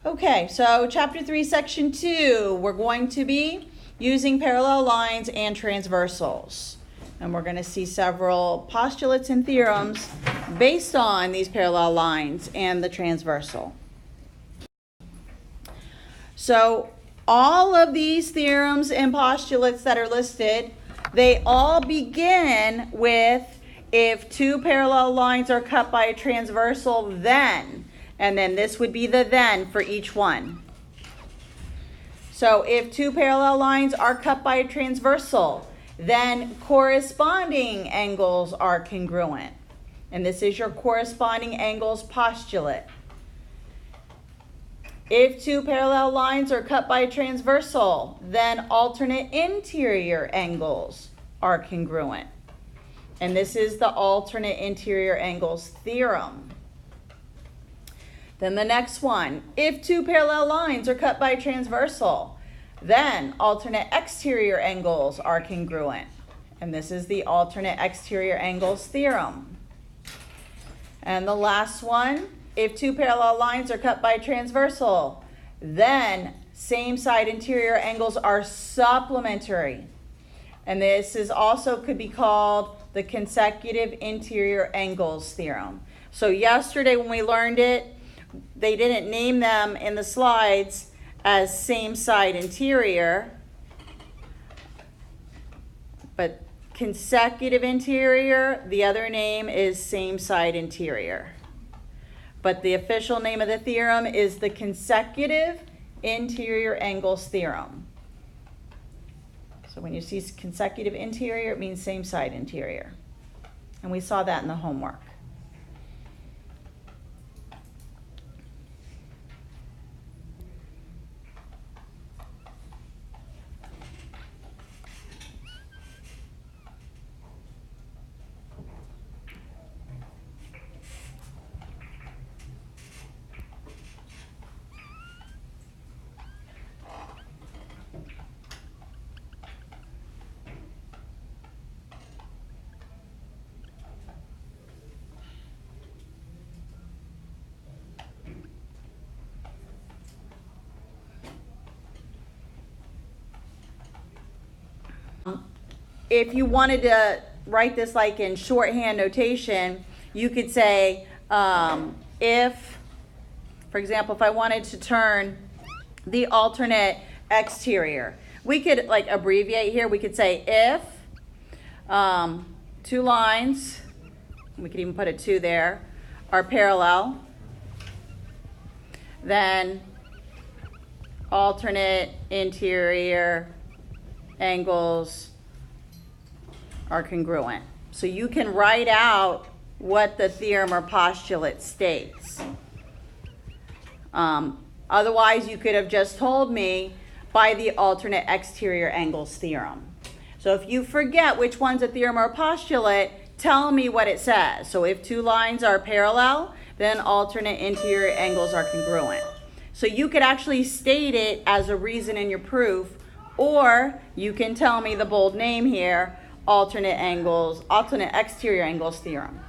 Okay, so chapter 3, section 2, we're going to be using parallel lines and transversals. And we're going to see several postulates and theorems based on these parallel lines and the transversal. So all of these theorems and postulates that are listed, they all begin with if two parallel lines are cut by a transversal, then. And then this would be the then for each one. So if two parallel lines are cut by a transversal, then corresponding angles are congruent. And this is your corresponding angles postulate. If two parallel lines are cut by a transversal, then alternate interior angles are congruent. And this is the alternate interior angles theorem. Then the next one, if two parallel lines are cut by a transversal, then alternate exterior angles are congruent. And this is the alternate exterior angles theorem. And the last one, if two parallel lines are cut by a transversal, then same side interior angles are supplementary. And this is also could be called the consecutive interior angles theorem. So yesterday when we learned it, they didn't name them in the slides as same side interior, but consecutive interior, the other name is same side interior. But the official name of the theorem is the consecutive interior angles theorem. So when you see consecutive interior, it means same side interior. And we saw that in the homework. If you wanted to write this like in shorthand notation, you could say if, for example, if I wanted to turn the alternate exterior, we could like abbreviate here. We could say if two lines, we could even put a 2 there, are parallel, then alternate interior angles are congruent. So you can write out what the theorem or postulate states. Otherwise, you could have just told me by the alternate exterior angles theorem. So if you forget which one's a theorem or postulate, tell me what it says. So if two lines are parallel, then alternate interior angles are congruent. So you could actually state it as a reason in your proof, or you can tell me the bold name here, alternate exterior angles theorem.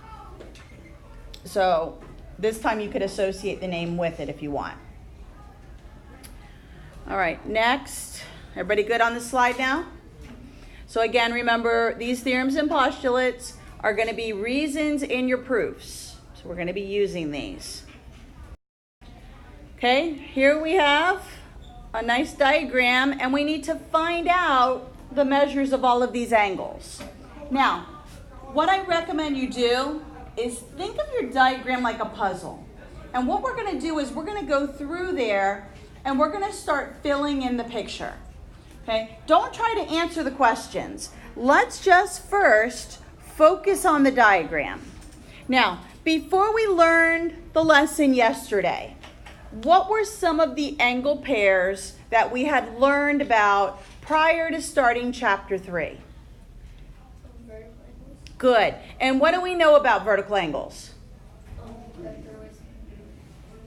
So this time you could associate the name with it if you want. All right, next. Everybody good on the slide now? So again, remember these theorems and postulates are going to be reasons in your proofs. So we're going to be using these. Okay, here we have a nice diagram, and we need to find out the measures of all of these angles. Now, what I recommend you do is think of your diagram like a puzzle. And what we're going to do is we're going to go through there and we're going to start filling in the picture. Okay? Don't try to answer the questions. Let's just first focus on the diagram. Now, before we learned the lesson yesterday, what were some of the angle pairs that we had learned about prior to starting chapter 3? Good. And what do we know about vertical angles?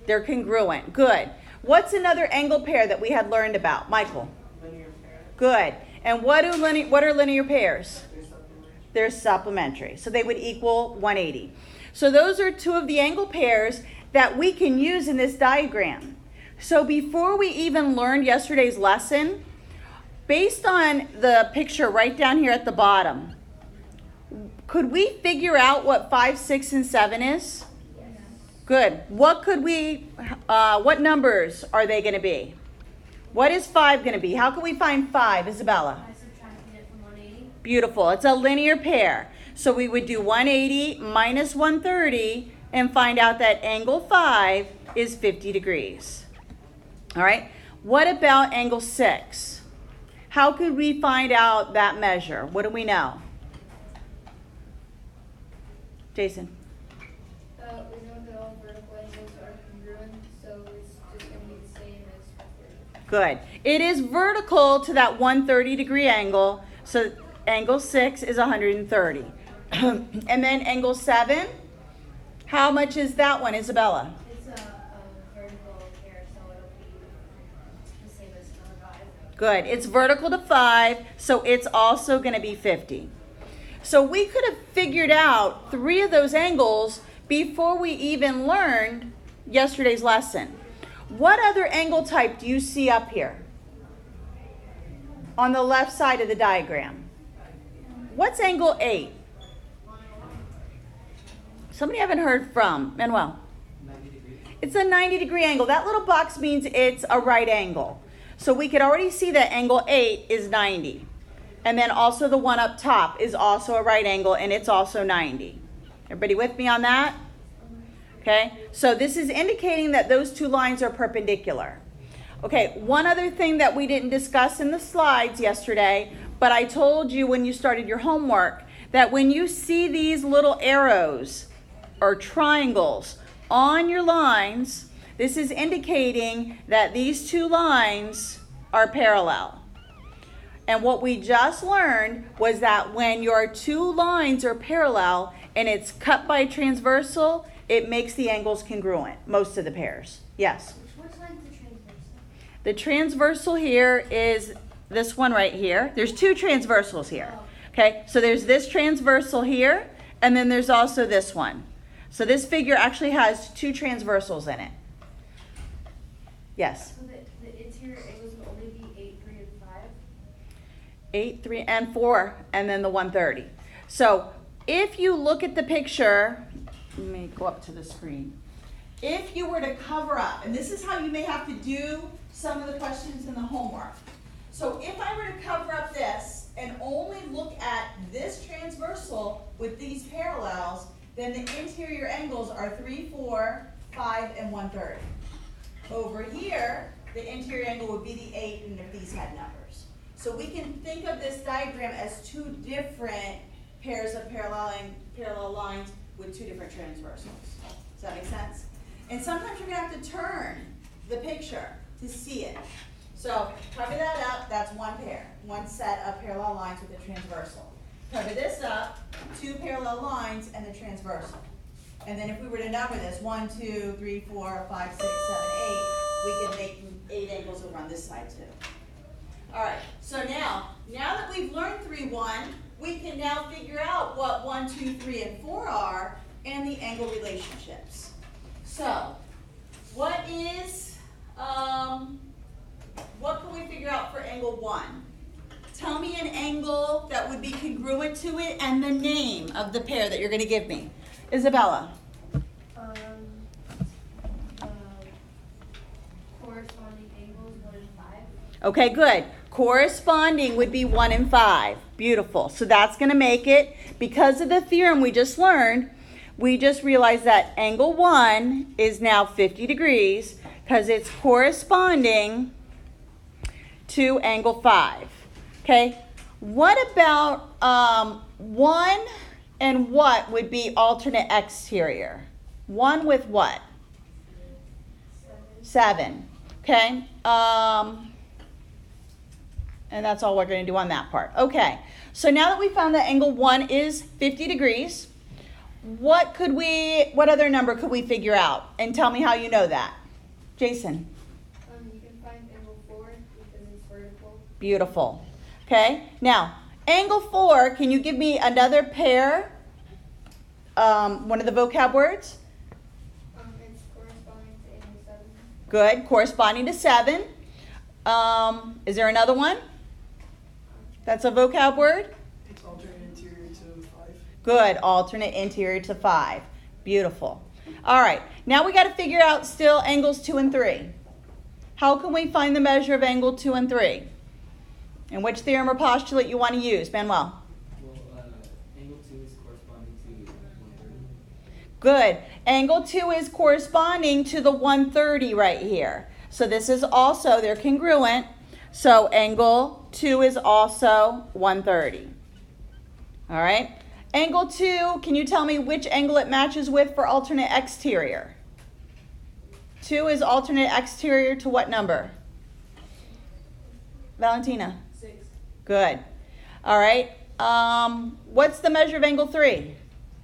They're congruent. Good. What's another angle pair that we had learned about? Michael? Linear pairs. Good. And what are linear pairs? They're supplementary. So they would equal 180. So those are two of the angle pairs that we can use in this diagram. So before we even learned yesterday's lesson, based on the picture right down here at the bottom, could we figure out what 5, 6, and 7 is? Yes. Good. What numbers are they going to be? What is 5 going to be? How can we find 5, Isabella? I subtracted it from 180. Beautiful. It's a linear pair. So we would do 180 minus 130 and find out that angle 5 is 50 degrees. All right. What about angle 6? How could we find out that measure? What do we know? Jason? We know that all vertical angles are congruent, so it's just going to be the same as 30. Good. It is vertical to that 130 degree angle, so angle 6 is 130. And then angle 7, how much is that one, Isabella? It's a vertical pair, so it'll be the same as number 5. Good. It's vertical to 5, so it's also going to be 50. So we could have figured out 3 of those angles before we even learned yesterday's lesson. What other angle type do you see up here on the left side of the diagram? What's angle 8? Somebody I haven't heard from. Manuel. 90 degrees. It's a 90-degree angle. That little box means it's a right angle. So we could already see that angle 8 is 90. And then also the one up top is also a right angle, and it's also 90. Everybody with me on that? Okay, so this is indicating that those two lines are perpendicular. Okay, one other thing that we didn't discuss in the slides yesterday, but I told you when you started your homework, that when you see these little arrows or triangles on your lines, this is indicating that these two lines are parallel. And what we just learned was that when your two lines are parallel and it's cut by transversal, it makes the angles congruent, most of the pairs. Yes? Which line's the transversal? The transversal here is this one right here. There's two transversals here. Okay, so there's this transversal here, and then there's also this one. So this figure actually has two transversals in it. Yes? So the interior angles will only be 8, 3, and 5? 8, 3, and 4, and then the 130. So if you look at the picture, let me go up to the screen. If you were to cover up, and this is how you may have to do some of the questions in the homework. So if I were to cover up this and only look at this transversal with these parallels, then the interior angles are 3, 4, 5, and 130. Over here, the interior angle would be the 8, and if these had numbers. So we can think of this diagram as two different pairs of parallel lines with two different transversals. Does that make sense? And sometimes you're going to have to turn the picture to see it. So cover that up, that's one pair, one set of parallel lines with a transversal. Cover this up, two parallel lines and the transversal. And then if we were to number this, 1, 2, 3, 4, 5, 6, 7, 8, we can make 8 angles over on this side too. All right, so now that we've learned 3, 1, we can now figure out what 1, 2, 3, and 4 are and the angle relationships. So, what can we figure out for angle 1? Tell me an angle that would be congruent to it and the name of the pair that you're going to give me. Isabella. Corresponding angles 1 and 5. Okay, good. Corresponding would be 1 and 5. Beautiful. So that's going to make it, because of the theorem we just learned, we just realized that angle 1 is now 50 degrees because it's corresponding to angle 5. Okay? What about 1 and what would be alternate exterior? 1 with what? 7. Okay? And that's all we're going to do on that part. Okay. So now that we found that angle 1 is 50 degrees, what other number could we figure out? And tell me how you know that. Jason. You can find angle 4 because it's vertical. Beautiful. Okay. Now, angle 4, can you give me another pair? One of the vocab words? It's corresponding to angle 7. Good. Corresponding to 7. Is there another one? That's a vocab word? It's alternate interior to 5. Good. Alternate interior to 5. Beautiful. All right. Now we got to figure out still angles 2 and 3. How can we find the measure of angle 2 and 3? And which theorem or postulate you want to use, Manuel? Well, angle 2 is corresponding to 130. Good. Angle 2 is corresponding to the 130 right here. So this is also, they're congruent. So angle 2 is also 130. All right. Angle 2, can you tell me which angle it matches with for alternate exterior? 2 is alternate exterior to what number? Valentina? 6. Good. All right. What's the measure of angle 3?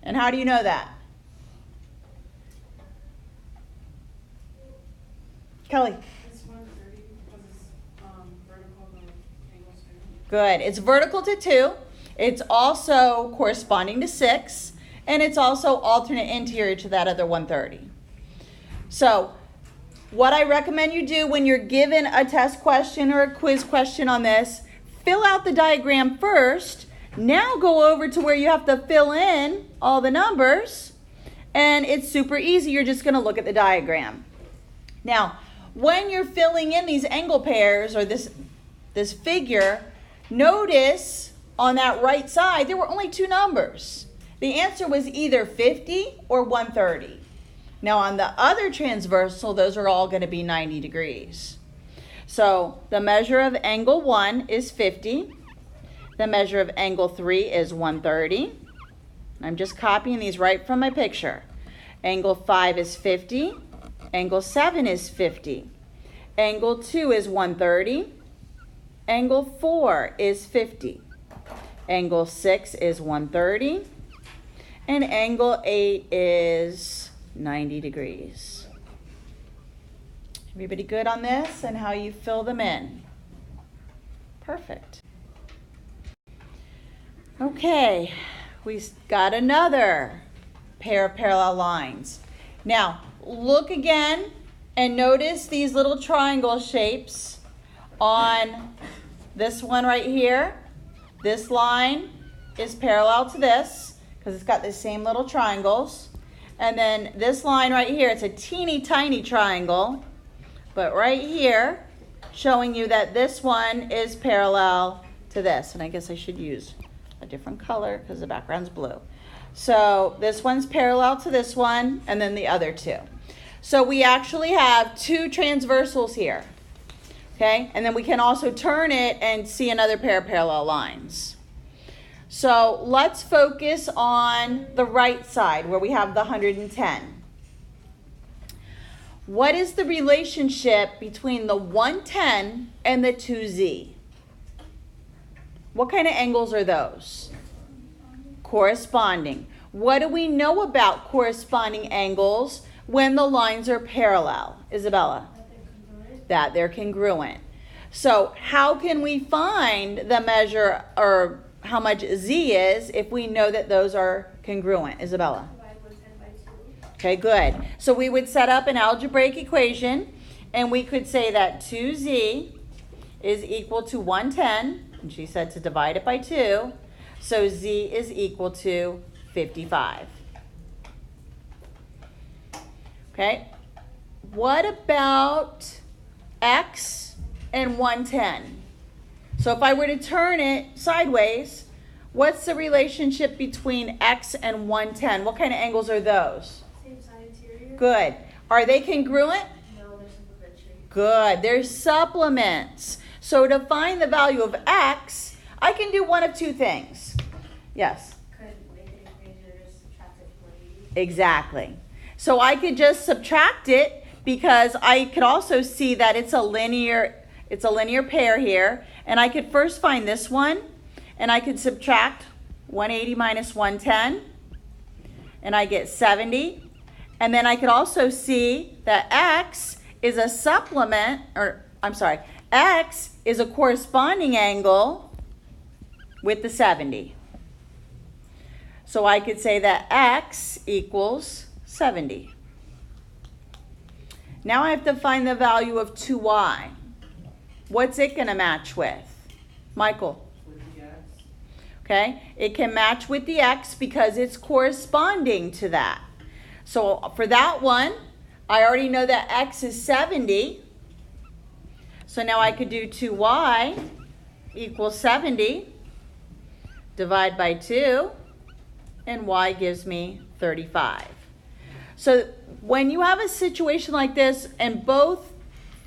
And how do you know that? Kelly? It's 130 because it's vertical to angle 2. Good. It's vertical to 2. It's also corresponding to 6. And it's also alternate interior to that other 130. So what I recommend you do when you're given a test question or a quiz question on this, fill out the diagram first. Now go over to where you have to fill in all the numbers. And it's super easy. You're just going to look at the diagram. Now, when you're filling in these angle pairs or this figure, notice on that right side, there were only 2 numbers. The answer was either 50 or 130. Now on the other transversal, those are all going to be 90 degrees. So the measure of angle 1 is 50. The measure of angle 3 is 130. I'm just copying these right from my picture. Angle 5 is 50. Angle 7 is 50. Angle 2 is 130. Angle 4 is 50. Angle 6 is 130. And angle 8 is 90 degrees. Everybody good on this and how you fill them in? Perfect. Okay, we got another pair of parallel lines. Now, look again and notice these little triangle shapes on this one right here. This line is parallel to this because it's got the same little triangles. And then this line right here, it's a teeny tiny triangle, but right here, showing you that this one is parallel to this. And I guess I should use a different color because the background's blue. So this one's parallel to this one, and then the other 2. So we actually have 2 transversals here, okay? And then we can also turn it and see another pair of parallel lines. So let's focus on the right side where we have the 110. What is the relationship between the 110 and the 2z? What kind of angles are those? Corresponding. What do we know about corresponding angles when the lines are parallel? Isabella? That they're congruent. So how can we find the measure or how much z is if we know that those are congruent? Isabella? Divide 110 by 2. Okay, good. So we would set up an algebraic equation and we could say that 2z is equal to 110. And she said to divide it by 2. So z is equal to 55. Okay. What about x and 110? So if I were to turn it sideways, what's the relationship between x and 110? What kind of angles are those? Same side interior. Good. Are they congruent? No, there's supplementary. Good. They're supplements. So to find the value of x, I can do one of 2 things. Yes? Could make an equation or just subtract it from 180. Exactly. So I could just subtract it because I could also see that it's a linear pair here. And I could first find this one, and I could subtract 180 minus 110, and I get 70. And then I could also see that x is a supplement, x is a corresponding angle with the 70. So I could say that x equals 70. Now I have to find the value of 2y. What's it going to match with? Michael? With the X. Okay, it can match with the x because it's corresponding to that. So for that one, I already know that x is 70. So now I could do 2y equals 70. Divide by 2, and y gives me 35. So when you have a situation like this and both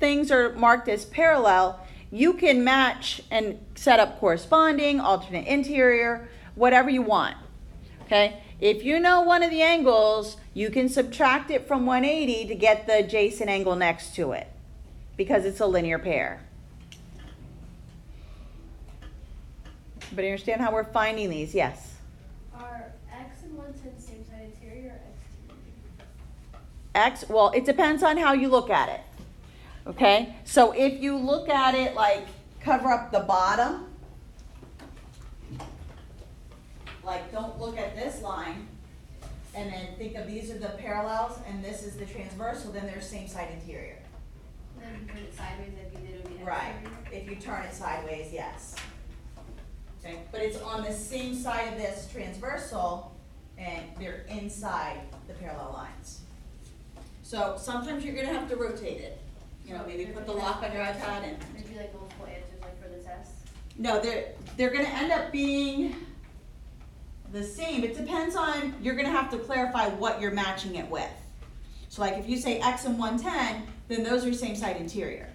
things are marked as parallel, you can match and set up corresponding, alternate interior, whatever you want. Okay? If you know one of the angles, you can subtract it from 180 to get the adjacent angle next to it because it's a linear pair. But understand how we're finding these? Yes. Are x and 110 same side interior or exterior? X, well, it depends on how you look at it. Okay? So if you look at it like cover up the bottom, like don't look at this line, and then think of these are the parallels and this is the transversal, then they're same side interior. And then if you turn it sideways like you did, it would be Right. exterior? If you turn it sideways, yes. Okay, but it's on the same side of this transversal and they're inside the parallel lines. So sometimes you're gonna have to rotate it. You know, maybe put the lock on your iPad and. There'd be like multiple answers like for the test. No, they're gonna end up being the same. It depends on, you're gonna have to clarify what you're matching it with. So like if you say x and 110, then those are same side interior.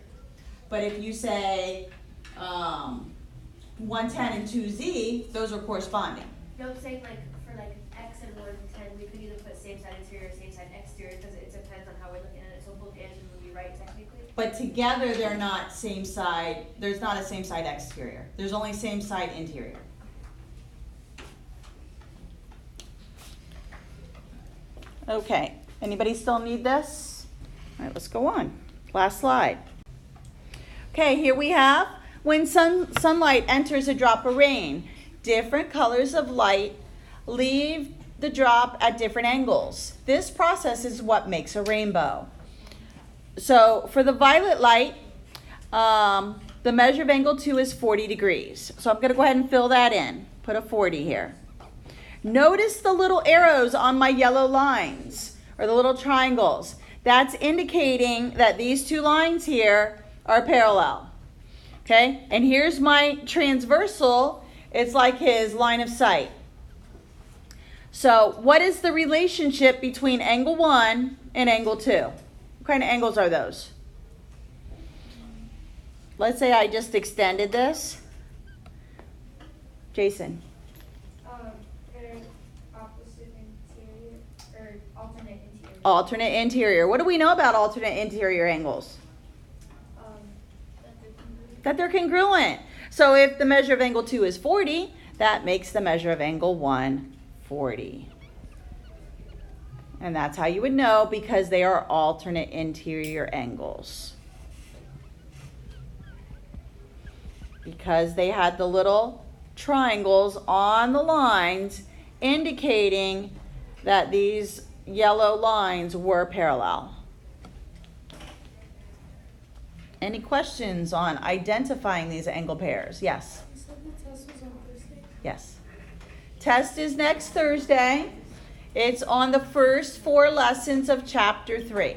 But if you say 110 and 2z, those are corresponding. No, I'm saying like for like x and 110, we could either put same side interior or same side exterior because it depends on how we're looking at it. So both answers would be right technically. But together they're not same side, there's not a same side exterior. There's only same side interior. Okay, anybody still need this? All right, let's go on. Last slide. Okay, here we have when sunlight enters a drop of rain. Different colors of light leave the drop at different angles. This process is what makes a rainbow. So for the violet light, the measure of angle 2 is 40 degrees. So I'm going to go ahead and fill that in. Put a 40 here. Notice the little arrows on my yellow lines, or the little triangles. That's indicating that these two lines here are parallel. Okay? And here's my transversal. It's like his line of sight. So what is the relationship between angle 1 and angle 2? What kind of angles are those? Let's say I just extended this. Jason. They're opposite interior, or alternate interior. Alternate interior. What do we know about alternate interior angles? That they're congruent. So if the measure of angle 2 is 40, that makes the measure of angle 1 40. And that's how you would know, because they are alternate interior angles. Because they had the little triangles on the lines indicating that these yellow lines were parallel. Any questions on identifying these angle pairs? Yes. You said the test was on Thursday? Yes. Test is next Thursday. It's on the first 4 lessons of chapter 3.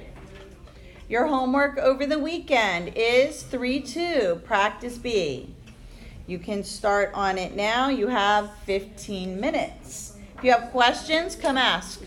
Your homework over the weekend is 3-2, practice B. You can start on it now. You have 15 minutes. If you have questions, come ask.